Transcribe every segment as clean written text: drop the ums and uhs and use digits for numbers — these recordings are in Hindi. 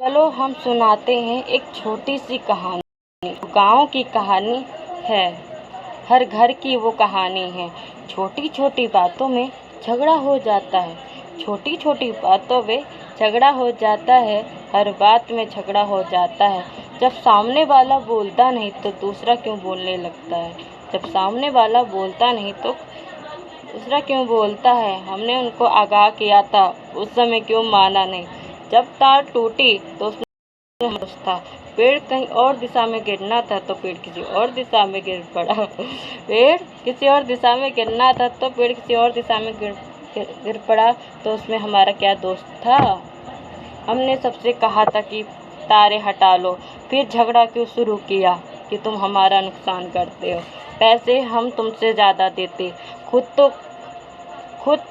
चलो हम सुनाते हैं एक छोटी सी कहानी। गाँव की कहानी है, हर घर की वो कहानी है। छोटी छोटी बातों में झगड़ा हो जाता है, छोटी छोटी बातों में झगड़ा हो जाता है, हर बात में झगड़ा हो जाता है। जब सामने वाला बोलता नहीं तो दूसरा क्यों बोलने लगता है, जब सामने वाला बोलता नहीं तो दूसरा क्यों बोलता है। हमने उनको आगाह किया था, उस समय क्यों माना नहीं। जब तार टूटी तो उसमें होश था, पेड़ कहीं और दिशा में गिरना था तो पेड़ किसी और दिशा में गिर पड़ा। पेड़ किसी और दिशा में गिरना था तो पेड़ किसी और दिशा में गिर पड़ा, तो उसमें हमारा क्या दोष था। हमने सबसे कहा था कि तारे हटा लो, फिर झगड़ा क्यों शुरू किया कि तुम हमारा नुकसान करते हो। पैसे हम तुमसे ज़्यादा देते, खुद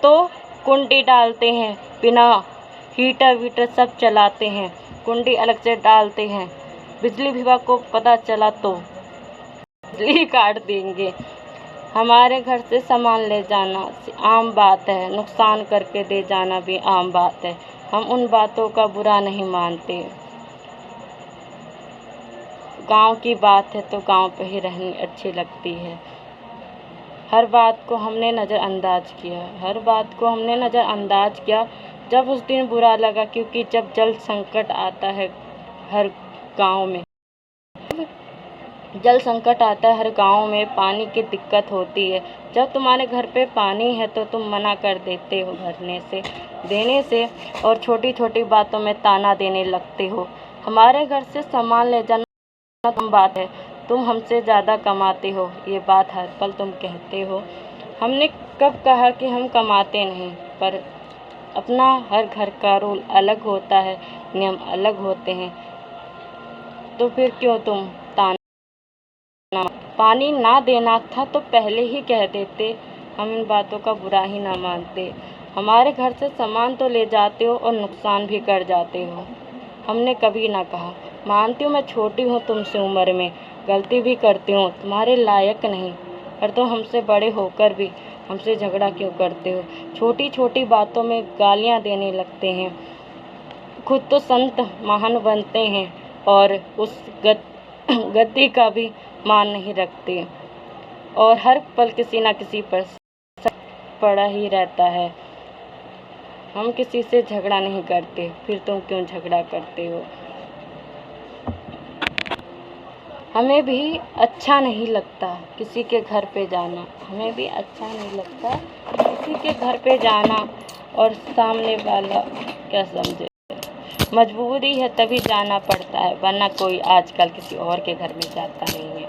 तो कुंडी डालते हैं, बिना हीटर वीटर सब चलाते हैं, कुंडी अलग से डालते हैं। बिजली विभाग को पता चला तो बिजली काट देंगे। हमारे घर से सामान ले जाना आम बात है, नुकसान करके दे जाना भी आम बात है। हम उन बातों का बुरा नहीं मानते। गांव की बात है तो गांव पे ही रहनी अच्छी लगती है। हर बात को हमने नज़रअंदाज किया, जब उस दिन बुरा लगा, क्योंकि जब जल संकट आता है हर गांव में, हर गांव में पानी की दिक्कत होती है। जब तुम्हारे घर पे पानी है तो तुम मना कर देते हो देने से और छोटी छोटी बातों में ताना देने लगते हो। हमारे घर से सामान ले जाना तुम बात है, तुम हमसे ज़्यादा कमाते हो, ये बात हर पल तुम कहते हो। हमने कब कहा कि हम कमाते नहीं, पर अपना हर घर का रूल अलग होता है, नियम अलग होते हैं, तो फिर क्यों तुम पानी ना देना था तो पहले ही कह देते। हम इन बातों का बुरा ही ना मानते। हमारे घर से सामान तो ले जाते हो और नुकसान भी कर जाते हो। हमने कभी ना कहा, मानती हूँ मैं छोटी हूँ तुमसे उम्र में, गलती भी करती हूँ, तुम्हारे लायक नहीं, पर तुम हमसे बड़े होकर भी हमसे झगड़ा क्यों करते हो। छोटी छोटी बातों में गालियाँ देने लगते हैं, खुद तो संत महान बनते हैं और उस गद्दी का भी मान नहीं रखते, और हर पल किसी ना किसी पर पड़ा ही रहता है। हम किसी से झगड़ा नहीं करते, फिर तुम क्यों झगड़ा करते हो। हमें भी अच्छा नहीं लगता किसी के घर पे जाना, और सामने वाला क्या समझे। मजबूरी है तभी जाना पड़ता है, वरना कोई आजकल किसी और के घर में जाता नहीं है।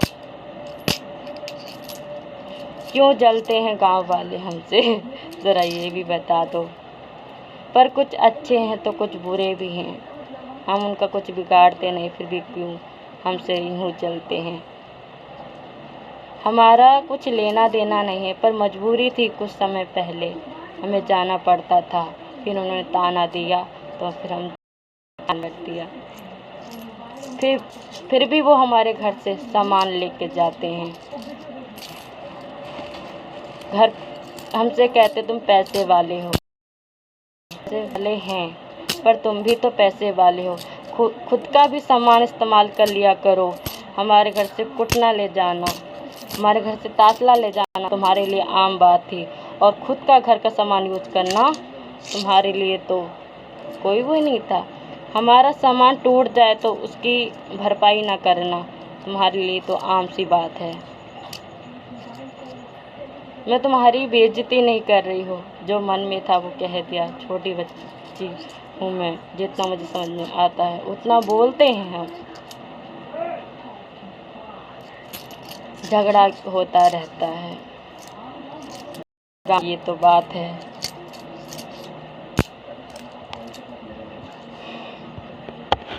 क्यों जलते हैं गांव वाले हमसे, ज़रा ये भी बता दो। पर कुछ अच्छे हैं तो कुछ बुरे भी हैं, हम उनका कुछ बिगाड़ते नहीं, फिर भी क्यों हमसे यूँ जलते हैं। हमारा कुछ लेना देना नहीं है, पर मजबूरी थी, कुछ समय पहले हमें जाना पड़ता था, फिर उन्होंने ताना दिया तो फिर हम लग दिया। फिर भी वो हमारे घर से सामान लेके जाते हैं। घर हमसे कहते तुम पैसे वाले हो, पैसे वाले हैं, पर तुम भी तो पैसे वाले हो, खुद का भी सामान इस्तेमाल कर लिया करो। हमारे घर से कुटना ले जाना, हमारे घर से तासला ले जाना तुम्हारे लिए आम बात थी, और खुद का घर का सामान यूज करना तुम्हारे लिए तो कोई वो नहीं था। हमारा सामान टूट जाए तो उसकी भरपाई ना करना तुम्हारे लिए तो आम सी बात है। मैं तुम्हारी बेइज्जती नहीं कर रही हूँ, जो मन में था वो कह दिया। छोटी बच्ची हूँ मैं, जितना मुझे समझ में आता है उतना बोलते हैं हम। झगड़ा होता रहता है, ये तो बात है।